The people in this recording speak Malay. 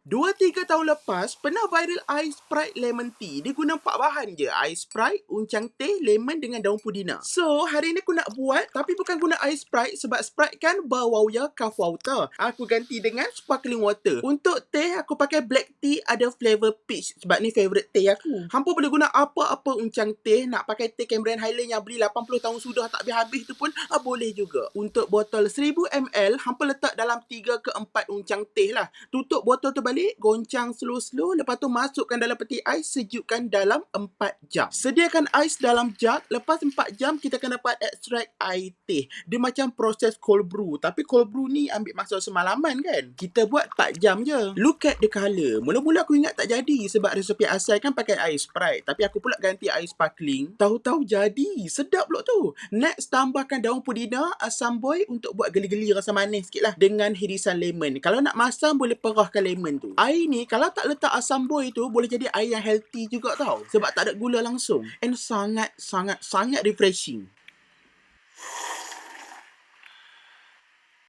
2-3 tahun lepas, pernah viral ais Sprite lemon tea. Dia guna 4 bahan je. Ais Sprite, uncang teh, lemon dengan daun pudina. So, hari ni aku nak buat tapi bukan guna ais Sprite sebab Sprite kan bawau ya cough water. Aku ganti dengan sparkling water. Untuk teh, aku pakai black tea ada flavor peach sebab ni favourite teh aku. Hampa boleh guna apa-apa uncang teh. Nak pakai teh Cameron Highland yang beli 80 tahun sudah tak habis-habis tu pun boleh juga. Untuk botol 1000 ml, hampa letak dalam 3 ke 4 uncang teh lah. Tutup botol tu balik, goncang slow-slow, lepas tu masukkan dalam peti ais, sejukkan dalam 4 jam. Sediakan ais dalam jug, lepas 4 jam kita akan dapat ekstrak air teh. Dia macam proses cold brew, tapi cold brew ni ambil masa semalaman kan. Kita buat 4 jam je. Look at the colour. Mula-mula aku ingat tak jadi sebab resepi asal kan pakai air Sprite, tapi aku pula ganti air sparkling. Tahu-tahu jadi. Sedap pula tu. Next, tambahkan daun pudina, asam boy untuk buat geli-geli rasa manis sikit lah. Dengan hirisan lemon. Kalau nak masam, boleh perahkan lemon tu. Air ni, kalau tak letak asam boy tu, boleh jadi air yang healthy juga tau. Sebab tak ada gula langsung. And sangat refreshing.